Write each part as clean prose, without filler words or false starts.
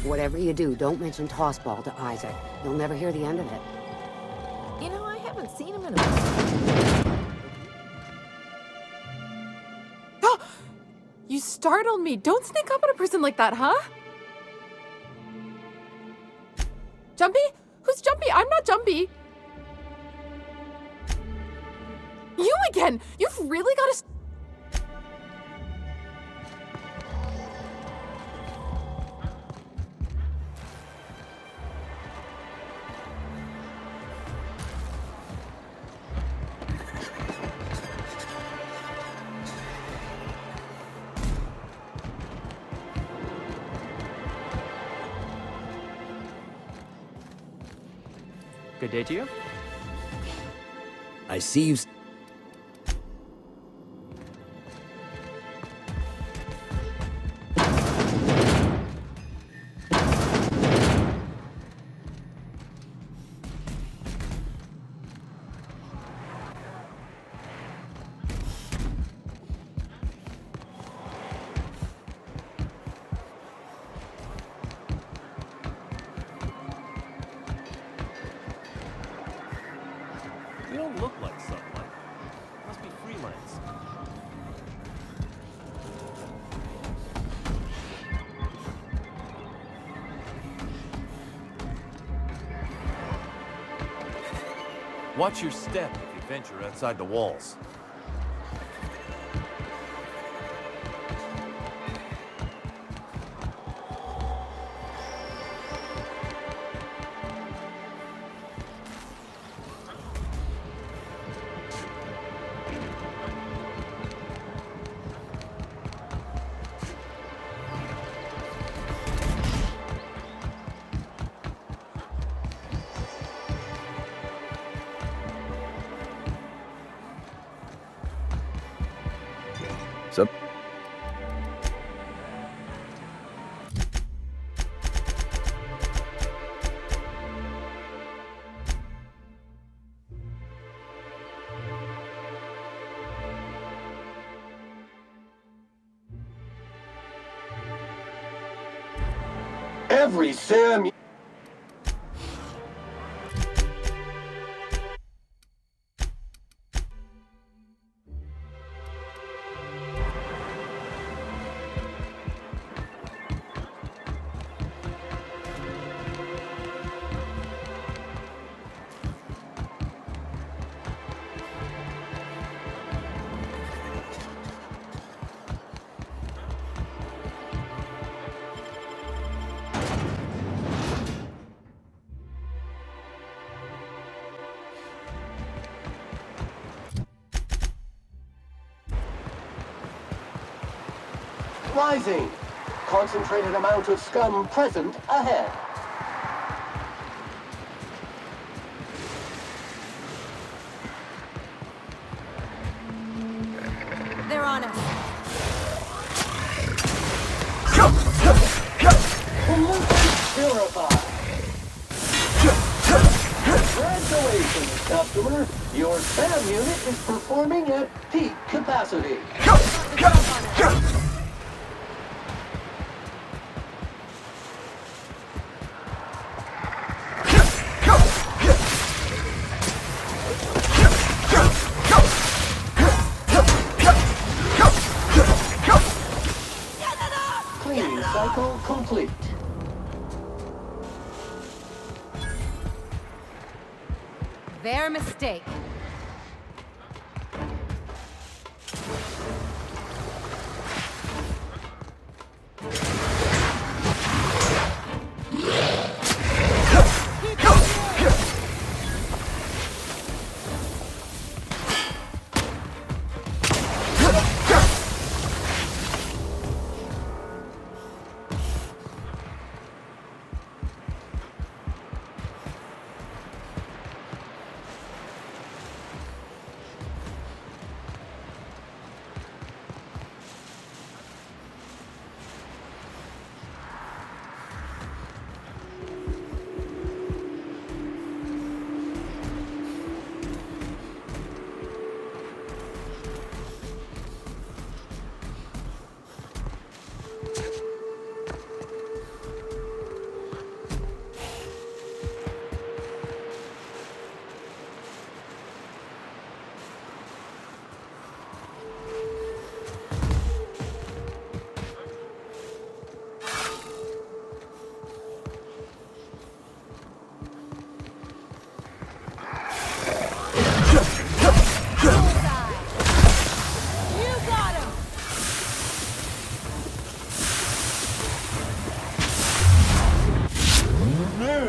Whatever you do, don't mention tossball to Isaac. You'll never hear the end of it. You know, I haven't seen him in a while. Oh! You startled me. Don't sneak up on a person like that, huh? Jumpy? Who's Jumpy? I'm not Jumpy. You again! You've really got to... Good day to you. I see you... You don't look like sunlight. Must be freelance. Watch your step if you venture outside the walls. Sup? Every Sam... Rising. Concentrated amount of scum present ahead. They're on us. Pollutants purified. Congratulations, customer. Your SAM unit is performing at peak capacity. Cleaning cycle complete. Their mistake.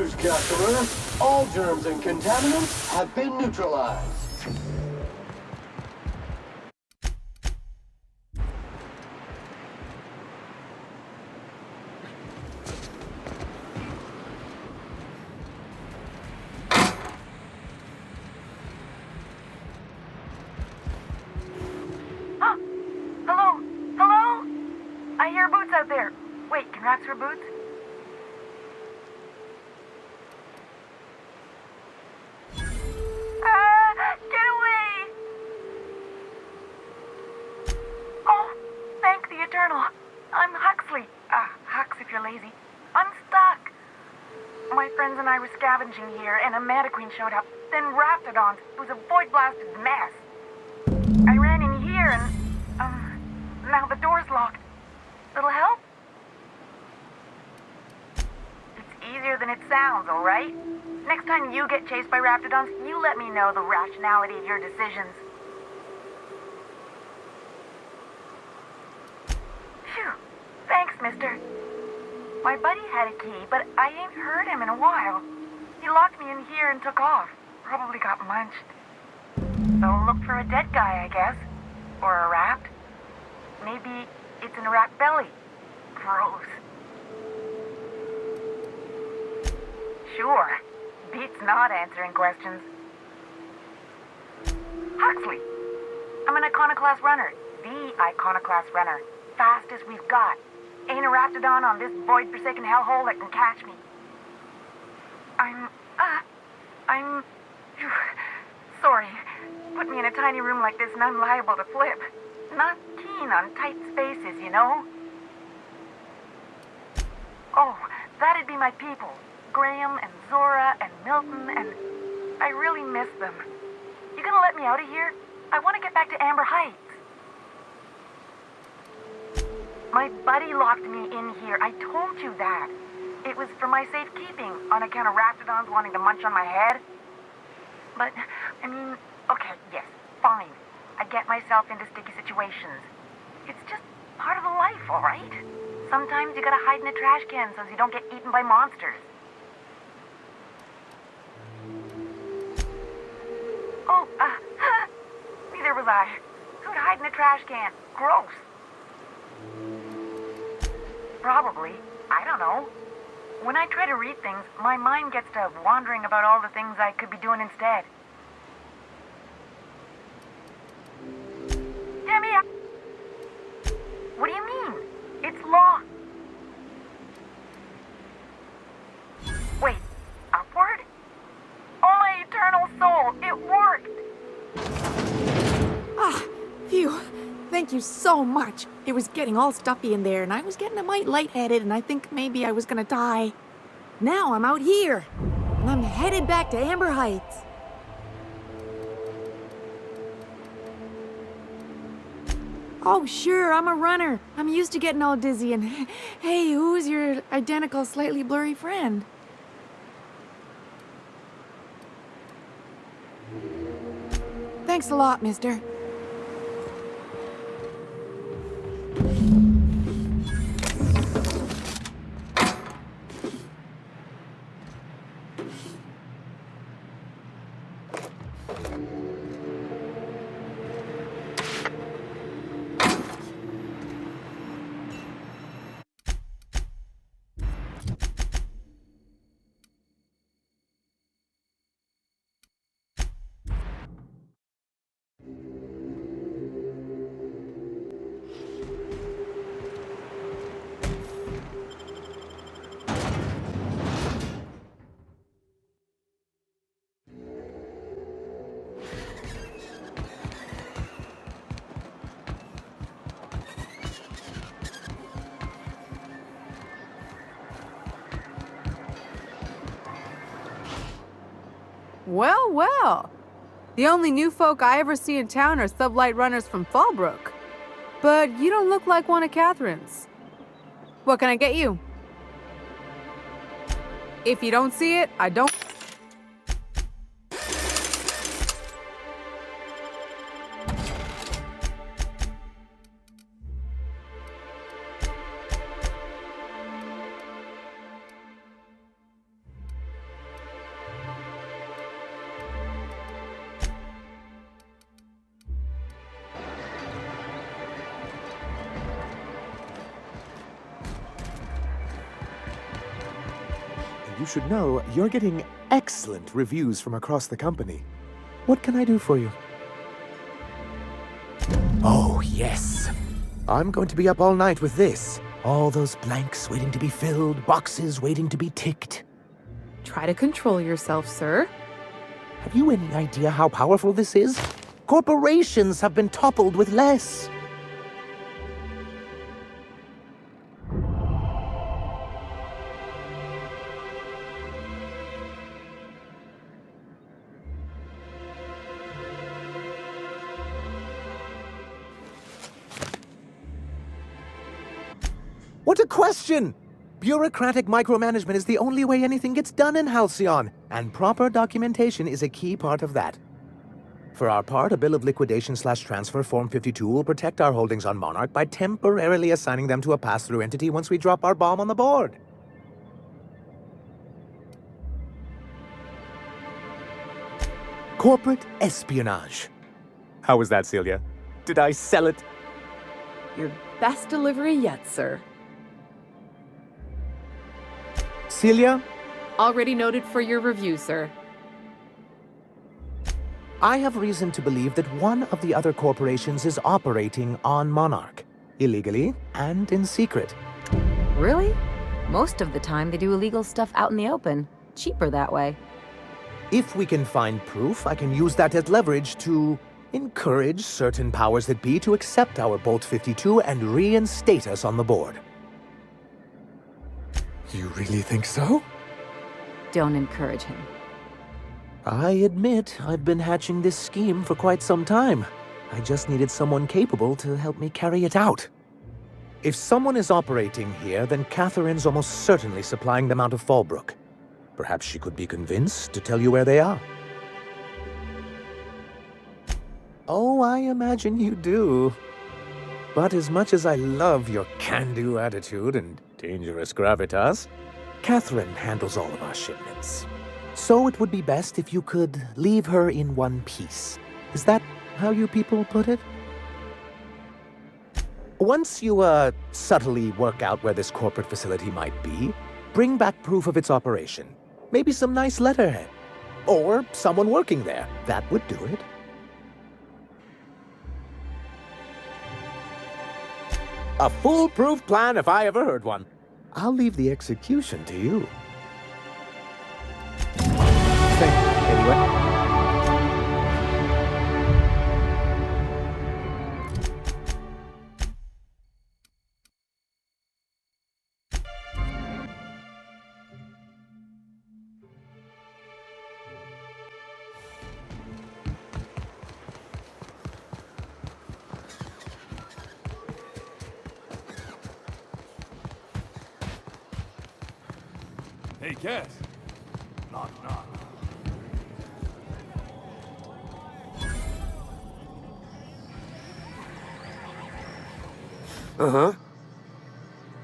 news, customer. All germs and contaminants have been neutralized. Hello? Hello? I hear boots out there. Wait, can rats hear boots? Get away! Oh, thank the Eternal. I'm Huxley. Hux if you're lazy. I'm stuck. My friends and I were scavenging here, and a Meta Queen showed up. Then Raptidons. It was a void-blasted mess. I ran in here and, now the door's locked. Little help? It's easier than it sounds, all right? Next time you get chased by Raptidons, you let me know the rationality of your decisions. Phew. Thanks, mister. My buddy had a key, but I ain't heard him in a while. He locked me in here and took off. Probably got munched. So look for a dead guy, I guess. Or a rat. Maybe it's in a rat belly. Gross. Sure. Beats not answering questions. Huxley. I'm an Iconoclast runner. The Iconoclast runner. Fastest we've got. Ain't a Raptidon on this void-forsaken hellhole that can catch me. I'm... Sorry. Put me in a tiny room like this and I'm liable to flip. Not keen on tight spaces, you know? Oh, that'd be my people. Graham and Zora and Milton and... I really miss them. You gonna let me out of here? I want to get back to Amber Heights. My buddy locked me in here. I told you that. It was for my safekeeping, on account of Raptidons wanting to munch on my head. But, I mean, okay, yes, fine. I get myself into sticky situations. It's just part of the life, all right? Sometimes you gotta hide in a trash can so you don't get eaten by monsters. Oh, neither was I. Who'd hide in a trash can? Gross. Probably. I don't know. When I try to read things, my mind gets to wandering about all the things I could be doing instead. Demi, what do you mean? It's locked. Wait, upward? Oh, my eternal soul, it worked! Phew. Thank you so much. It was getting all stuffy in there, and I was getting a mite lightheaded, and I think maybe I was gonna die. Now I'm out here, and I'm headed back to Amber Heights. Oh, sure, I'm a runner. I'm used to getting all dizzy, and hey, who's your identical, slightly blurry friend? Thanks a lot, mister. Well, well. The only new folk I ever see in town are sublight runners from Fallbrook. But you don't look like one of Catherine's. What can I get you? If you don't see it, I don't... you should know you're getting excellent reviews from across the company. What can I do for you? Oh, yes. I'm going to be up all night with this. All those blanks waiting to be filled, boxes waiting to be ticked. Try to control yourself, sir. Have you any idea how powerful this is? Corporations have been toppled with less. What a question! Bureaucratic micromanagement is the only way anything gets done in Halcyon, and proper documentation is a key part of that. For our part, a bill of liquidation/transfer Form 52 will protect our holdings on Monarch by temporarily assigning them to a pass-through entity once we drop our bomb on the board. Corporate espionage. How was that, Celia? Did I sell it? Your best delivery yet, sir. Celia? Already noted for your review, sir. I have reason to believe that one of the other corporations is operating on Monarch, illegally and in secret. Really? Most of the time, they do illegal stuff out in the open. Cheaper that way. If we can find proof, I can use that as leverage to encourage certain powers that be to accept our Bolt 52 and reinstate us on the board. You really think so? Don't encourage him. I admit I've been hatching this scheme for quite some time. I just needed someone capable to help me carry it out. If someone is operating here, then Catherine's almost certainly supplying them out of Fallbrook. Perhaps she could be convinced to tell you where they are. Oh, I imagine you do. But as much as I love your can-do attitude and dangerous gravitas, Catherine handles all of our shipments. So it would be best if you could leave her in one piece. Is that how you people put it? Once you, subtly work out where this corporate facility might be, bring back proof of its operation. Maybe some nice letterhead. Or someone working there. That would do it. A foolproof plan if I ever heard one. I'll leave the execution to you. Anyway. Hey, Cass. Knock, knock. Uh-huh.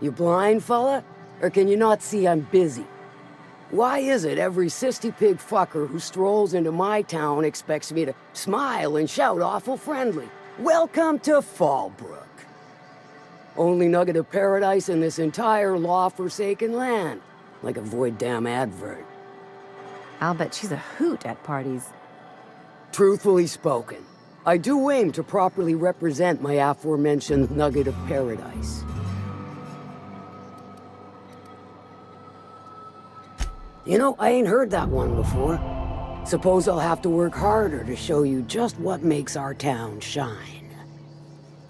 You blind, fella? Or can you not see I'm busy? Why is it every sissy pig fucker who strolls into my town expects me to smile and shout awful friendly? Welcome to Fallbrook. Only nugget of paradise in this entire law-forsaken land. Like a void damn advert. I'll bet she's a hoot at parties. Truthfully spoken, I do aim to properly represent my aforementioned nugget of paradise. You know, I ain't heard that one before. Suppose I'll have to work harder to show you just what makes our town shine.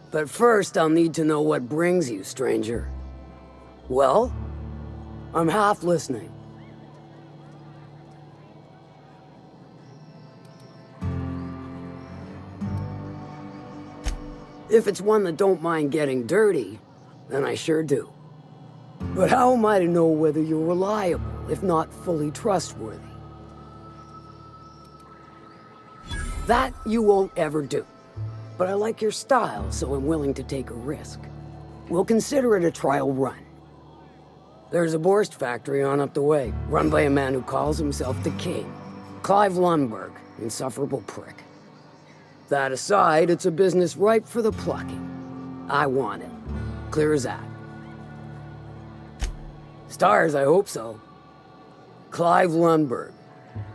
But first, I'll need to know what brings you, stranger. Well? I'm half listening. If it's one that don't mind getting dirty, then I sure do. But how am I to know whether you're reliable, if not fully trustworthy? That you won't ever do. But I like your style, so I'm willing to take a risk. We'll consider it a trial run. There's a Borst factory on up the way, run by a man who calls himself the King. Clive Lundberg, insufferable prick. That aside, it's a business ripe for the plucking. I want it. Clear as that. Stars, I hope so. Clive Lundberg,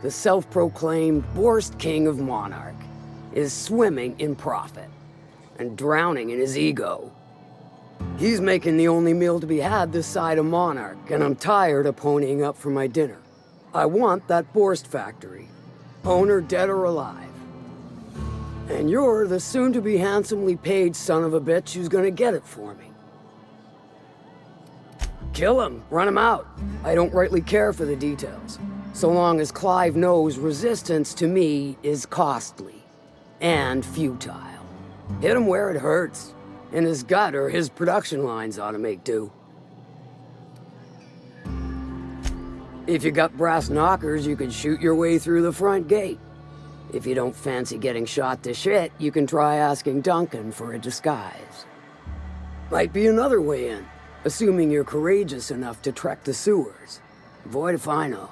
the self-proclaimed Borst King of Monarch, is swimming in profit and drowning in his ego. He's making the only meal to be had this side of Monarch, and I'm tired of ponying up for my dinner. I want that Borst factory, owner dead or alive. And you're the soon-to-be handsomely paid son of a bitch who's gonna get it for me. Kill him, run him out. I don't rightly care for the details, so long as Clive knows resistance to me is costly and futile. Hit him where it hurts. In his gut, or his production lines ought to make do. If you got brass knockers, you can shoot your way through the front gate. If you don't fancy getting shot to shit, you can try asking Duncan for a disguise. Might be another way in, assuming you're courageous enough to trek the sewers. Void if I know.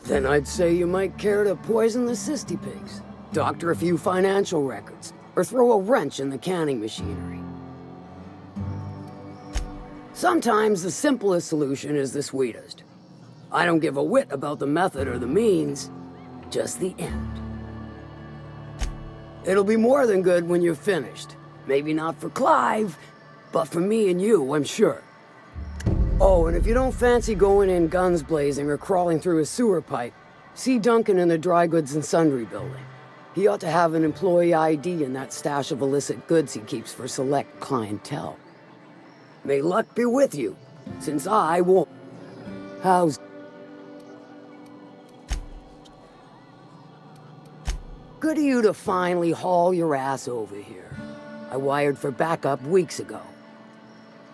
Then I'd say you might care to poison the cysty pigs, doctor a few financial records, or throw a wrench in the canning machinery. Sometimes the simplest solution is the sweetest. I don't give a whit about the method or the means, just the end. It'll be more than good when you're finished. Maybe not for Clive, but for me and you, I'm sure. Oh, and if you don't fancy going in guns blazing or crawling through a sewer pipe, see Duncan in the dry goods and sundry building. He ought to have an employee ID in that stash of illicit goods he keeps for select clientele. May luck be with you, since I won't. How's... Good of you to finally haul your ass over here. I wired for backup weeks ago.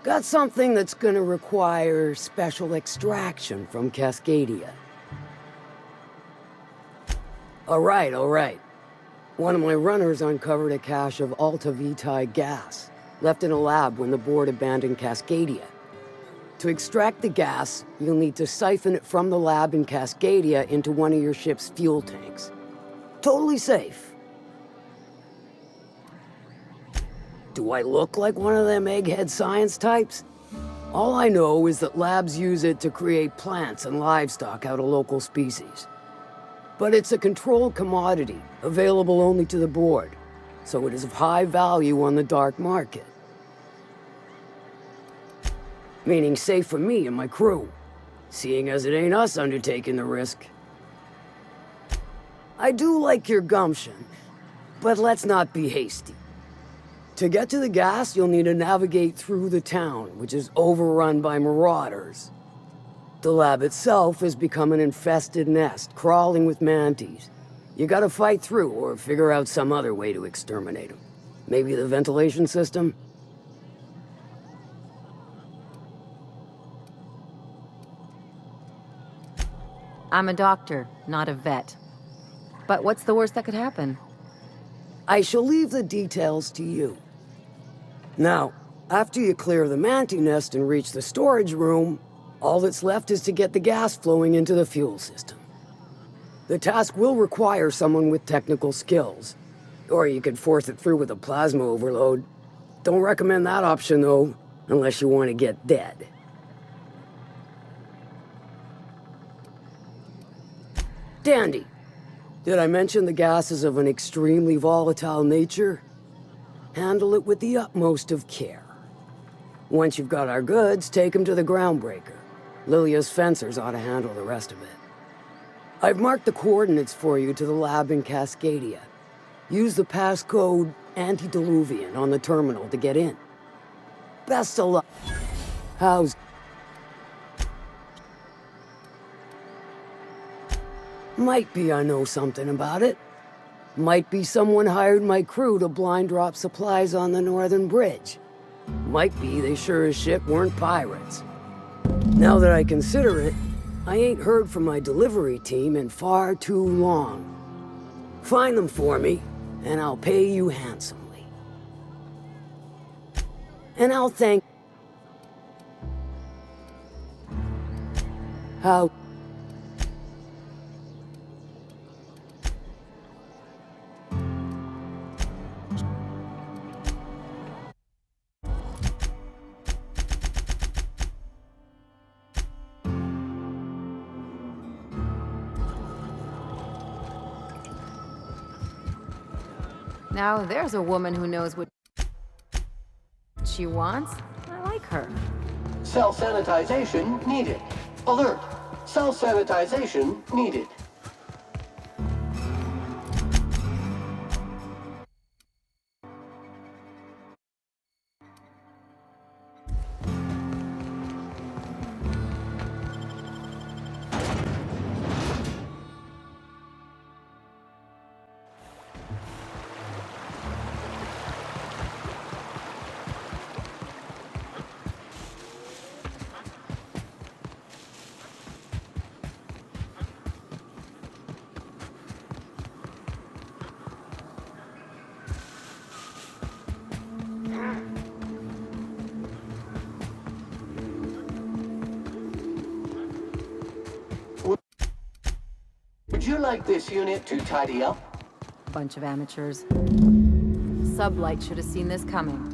Got something that's gonna require special extraction from Cascadia. All right. One of my runners uncovered a cache of Alta Vitae gas, left in a lab when the board abandoned Cascadia. To extract the gas, you'll need to siphon it from the lab in Cascadia into one of your ship's fuel tanks. Totally safe. Do I look like one of them egghead science types? All I know is that labs use it to create plants and livestock out of local species. But it's a controlled commodity, available only to the board, so it is of high value on the dark market. Meaning safe for me and my crew, seeing as it ain't us undertaking the risk. I do like your gumption, but let's not be hasty. To get to the gas, you'll need to navigate through the town, which is overrun by marauders. The lab itself has become an infested nest, crawling with mantis. You gotta fight through or figure out some other way to exterminate them. Maybe the ventilation system? I'm a doctor, not a vet. But what's the worst that could happen? I shall leave the details to you. Now, after you clear the mantis nest and reach the storage room, all that's left is to get the gas flowing into the fuel system. The task will require someone with technical skills, or you could force it through with a plasma overload. Don't recommend that option though, unless you want to get dead. Dandy. Did I mention the gas is of an extremely volatile nature? Handle it with the utmost of care. Once you've got our goods, take them to the groundbreaker. Lilia's fencers ought to handle the rest of it. I've marked the coordinates for you to the lab in Cascadia. Use the passcode Antediluvian on the terminal to get in. Best of luck. How's... Might be I know something about it. Might be someone hired my crew to blind drop supplies on the northern bridge. Might be they sure as shit weren't pirates. Now that I consider it, I ain't heard from my delivery team in far too long. Find them for me, and I'll pay you handsomely. And I'll thank... How... Now there's a woman who knows what she wants. I like her. Self-sanitization needed. Alert! Self-sanitization needed. Would you like this unit to tidy up? Bunch of amateurs. Sublight should have seen this coming.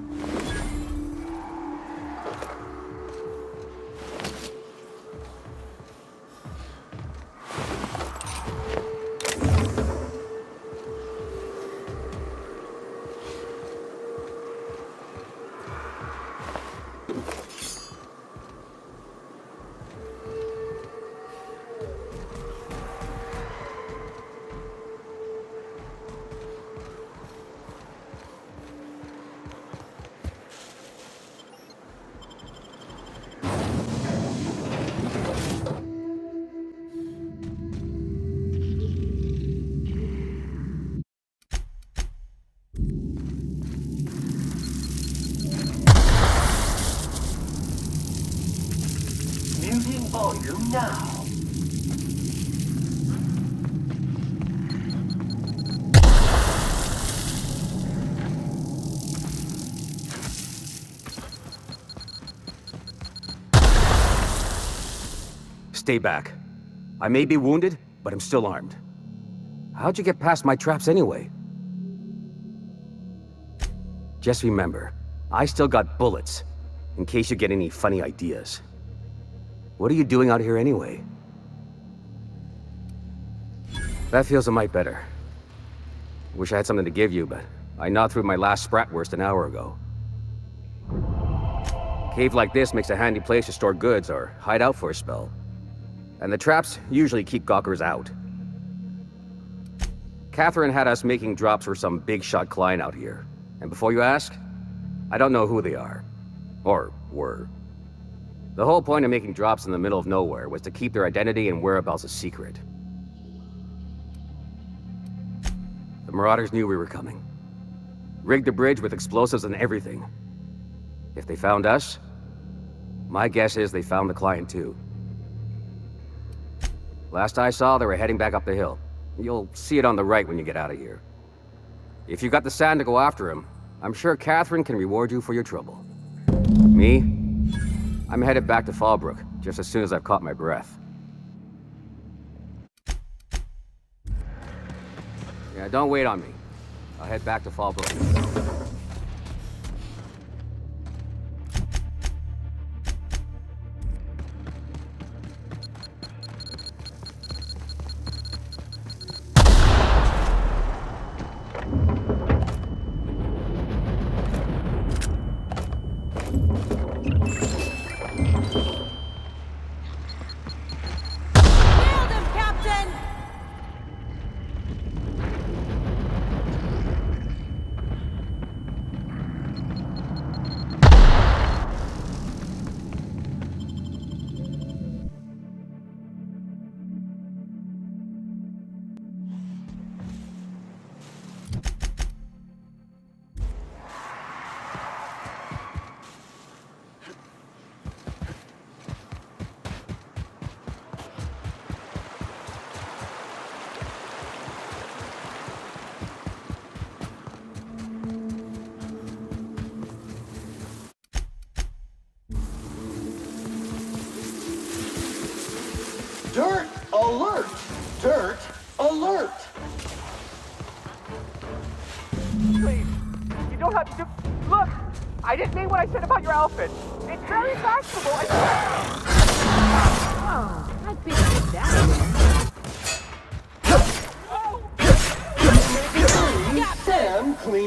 Muting volume now. Stay back. I may be wounded, but I'm still armed. How'd you get past my traps anyway? Just remember, I still got bullets, in case you get any funny ideas. What are you doing out here anyway? That feels a mite better. Wish I had something to give you, but I gnawed through my last Spratwurst an hour ago. Cave like this makes a handy place to store goods or hide out for a spell. And the traps usually keep gawkers out. Catherine had us making drops for some big shot client out here. And before you ask, I don't know who they are. Or were. The whole point of making drops in the middle of nowhere was to keep their identity and whereabouts a secret. The Marauders knew we were coming. Rigged the bridge with explosives and everything. If they found us, my guess is they found the client too. Last I saw, they were heading back up the hill. You'll see it on the right when you get out of here. If you've got the sand to go after him, I'm sure Catherine can reward you for your trouble. Me? I'm headed back to Fallbrook, just as soon as I've caught my breath. Yeah, don't wait on me. I'll head back to Fallbrook. Dirt alert! Dirt alert! Please, you don't have to. Look, I didn't mean what I said about your outfit. It's very fashionable. Oh, I figured that. Sam, clean.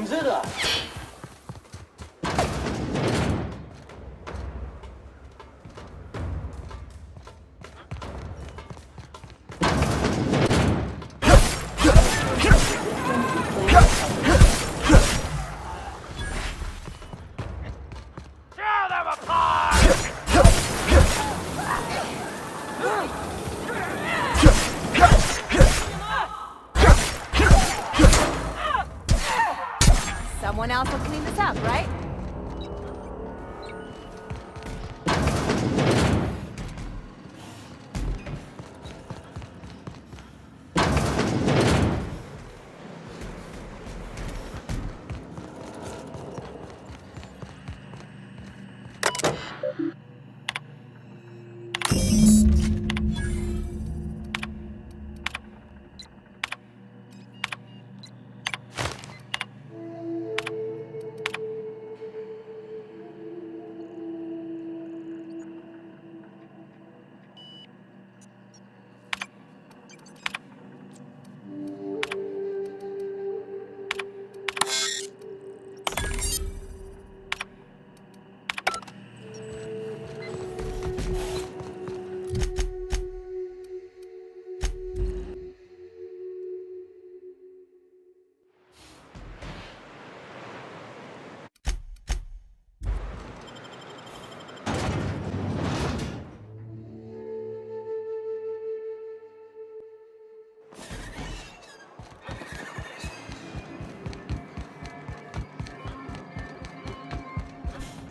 Someone else will clean this up, right?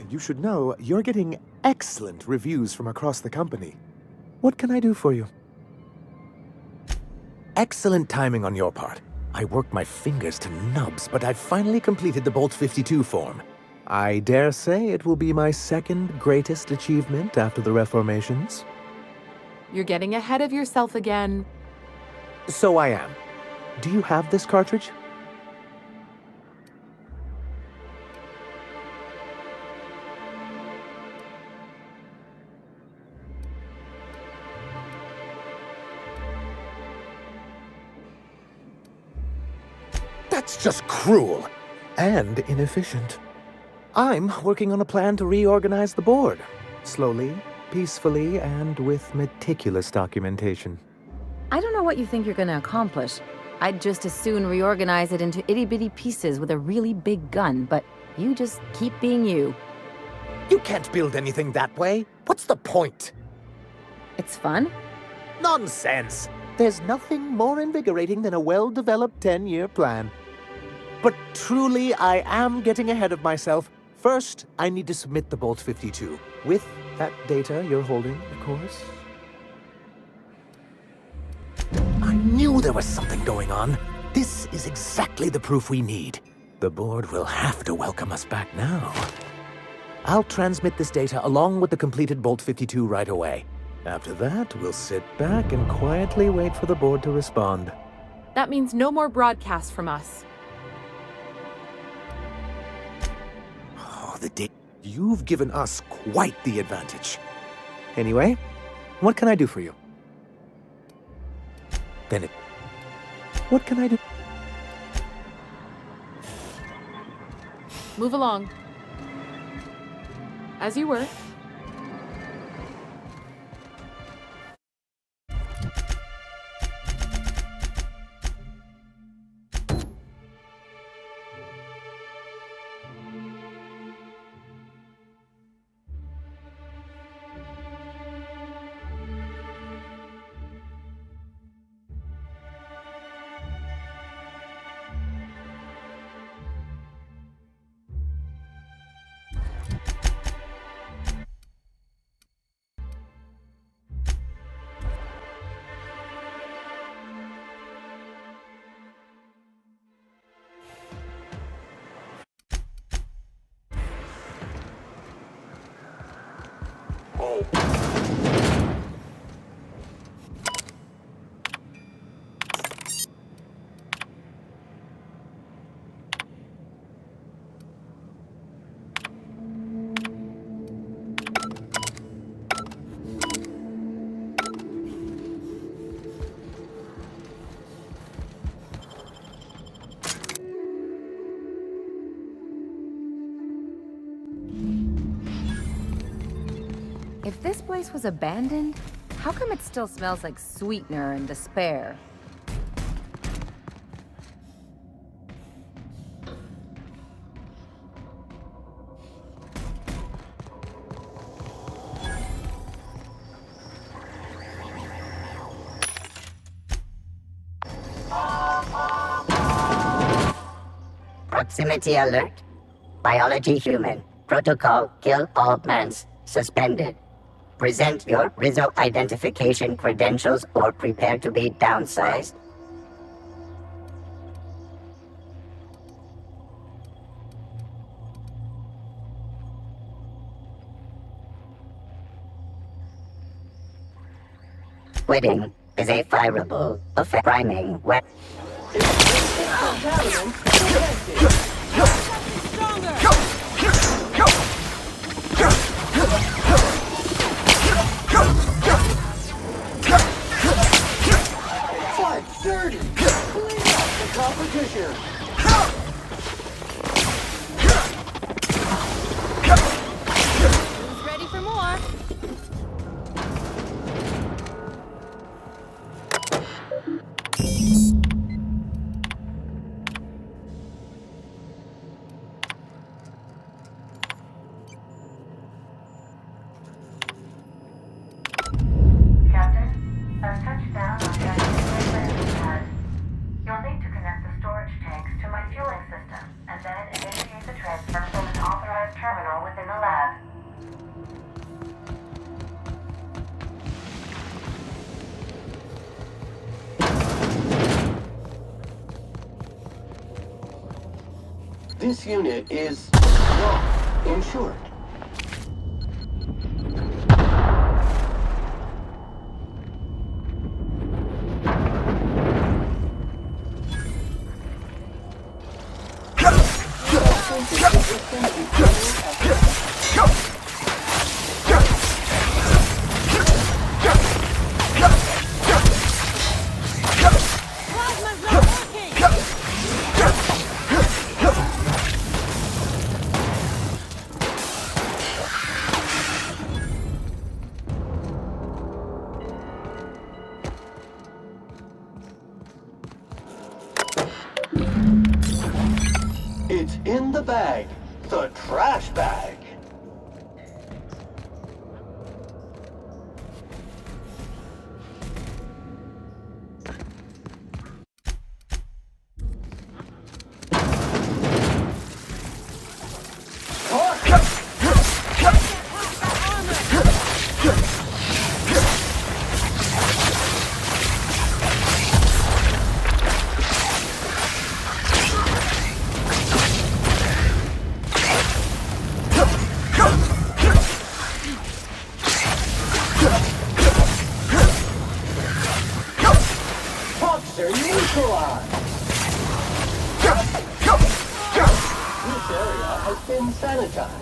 You should know you're getting excellent reviews from across the company. What can I do for you? Excellent timing on your part. I worked my fingers to nubs, but I've finally completed the Bolt 52 form. I dare say it will be my second greatest achievement after the reformations. You're getting ahead of yourself again. So I am. Do you have this cartridge? That's just cruel and inefficient. I'm working on a plan to reorganize the board. Slowly, peacefully, and with meticulous documentation. I don't know what you think you're gonna accomplish. I'd just as soon reorganize it into itty-bitty pieces with a really big gun, but you just keep being you. You can't build anything that way. What's the point? It's fun. Nonsense! There's nothing more invigorating than a well-developed 10-year plan. But truly, I am getting ahead of myself. First, I need to submit the Bolt 52. With that data you're holding, of course. I knew there was something going on. This is exactly the proof we need. The board will have to welcome us back now. I'll transmit this data along with the completed Bolt 52 right away. After that, we'll sit back and quietly wait for the board to respond. That means no more broadcasts from us. Oh, you've given us quite the advantage. Anyway, what can I do for you? What can I do? Move along. As you were. If this place was abandoned, how come it still smells like sweetener and despair? Proximity alert. Biology human. Protocol kill all mans. Suspended. Present your Rizzo identification credentials or prepare to be downsized. Quitting is a fireable offense. Priming weapon. Dirty! Clean up the competition! Who's ready for more? Captain, I've touched down on the activity landing pad. You'll need to connect the storage tanks to my fueling system, and then initiate the transfer from an authorized terminal within the lab. This unit is not insured. It's in the bag. The trash bag. Toxer neutralized. This area has been sanitized.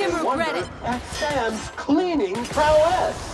and regret wonder it. at Sam's cleaning prowess.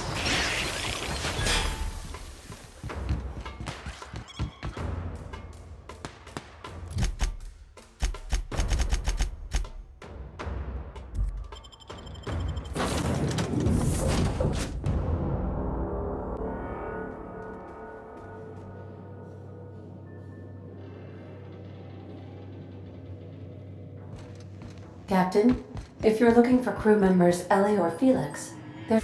Captain, if you're looking for crew members Ellie or Felix, they're...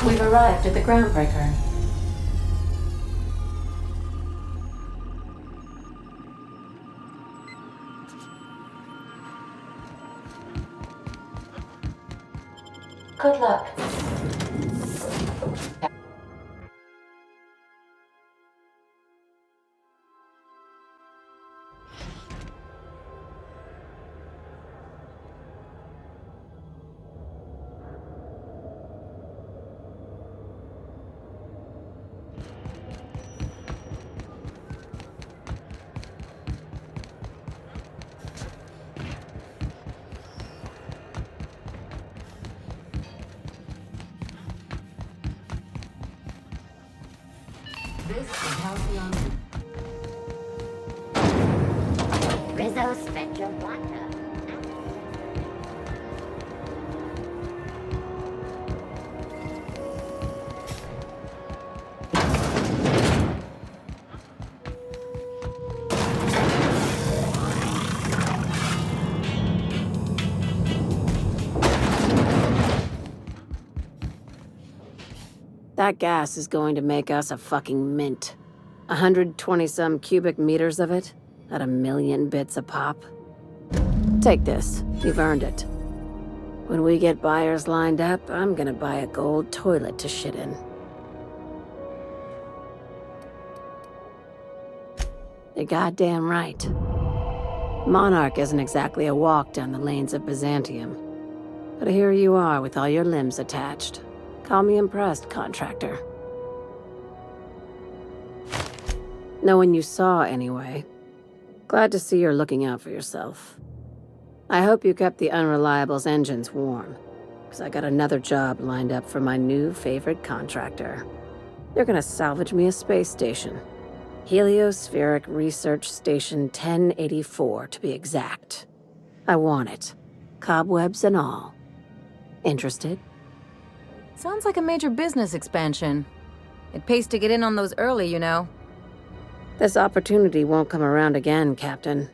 We've arrived at the groundbreaker. Good luck. This is Halcyon. Rizzo Spectrum Blocker. That gas is going to make us a fucking mint. 120-some cubic meters of it, at 1,000,000 bits a pop. Take this, you've earned it. When we get buyers lined up, I'm gonna buy a gold toilet to shit in. You're goddamn right. Monarch isn't exactly a walk down the lanes of Byzantium. But here you are with all your limbs attached. Call me impressed, contractor. No one you saw, anyway. Glad to see you're looking out for yourself. I hope you kept the Unreliable's engines warm, because I got another job lined up for my new favorite contractor. They're gonna salvage me a space station. Heliospheric Research Station 1084, to be exact. I want it. Cobwebs and all. Interested? Sounds like a major business expansion. It pays to get in on those early, you know. This opportunity won't come around again, Captain.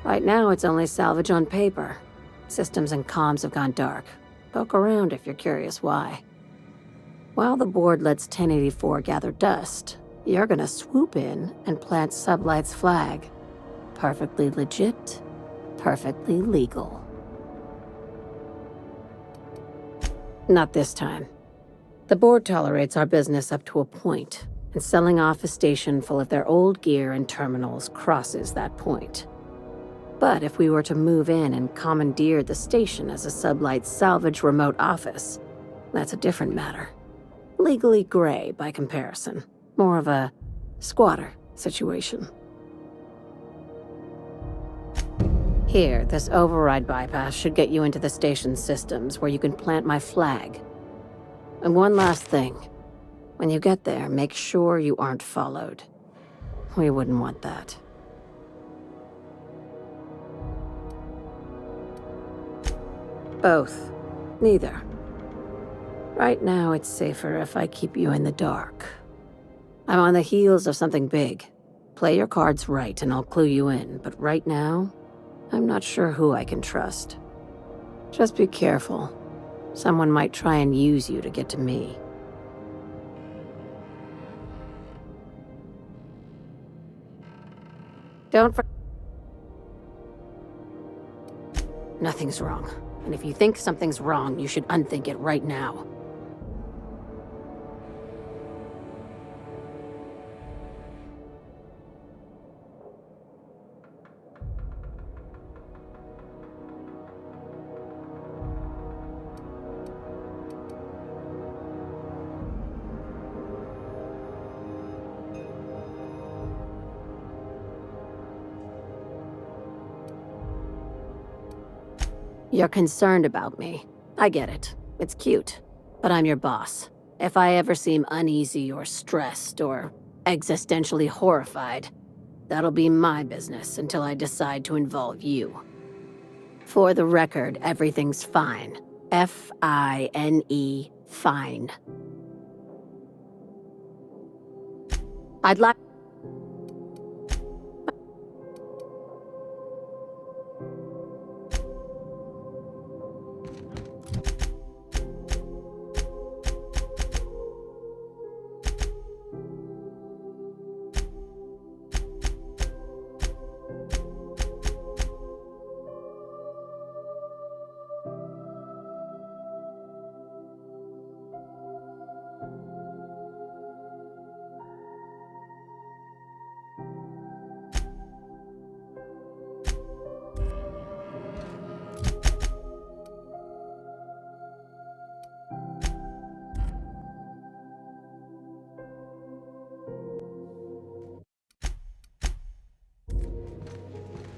Right now, it's only salvage on paper. Systems and comms have gone dark. Poke around if you're curious why. While the board lets 1084 gather dust, you're gonna swoop in and plant Sublight's flag. Perfectly legit, perfectly legal. Not this time. The board tolerates our business up to a point, and selling off a station full of their old gear and terminals crosses that point. But if we were to move in and commandeer the station as a Sublight salvage remote office, that's a different matter. Legally gray by comparison. More of a squatter situation. Here, this override bypass should get you into the station's systems where you can plant my flag. And one last thing. When you get there, make sure you aren't followed. We wouldn't want that. Both. Neither. Right now, it's safer if I keep you in the dark. I'm on the heels of something big. Play your cards right and I'll clue you in, but right now, I'm not sure who I can trust. Just be careful. Someone might try and use you to get to me. Nothing's wrong. And if you think something's wrong, you should unthink it right now. You're concerned about me. I get it. It's cute. But I'm your boss. If I ever seem uneasy or stressed or existentially horrified, that'll be my business until I decide to involve you. For the record, everything's fine. F-I-N-E, fine. I'd like...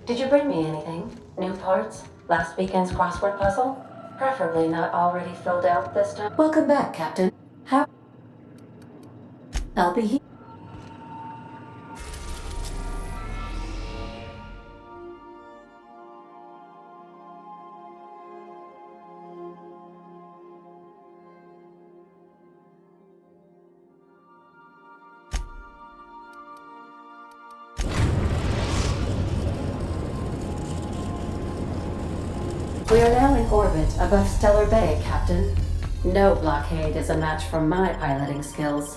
Did you bring me anything? New parts? Last weekend's crossword puzzle? Preferably not already filled out this time. Welcome back, Captain. How... I'll be here. We are now in orbit above Stellar Bay, Captain. No blockade is a match for my piloting skills.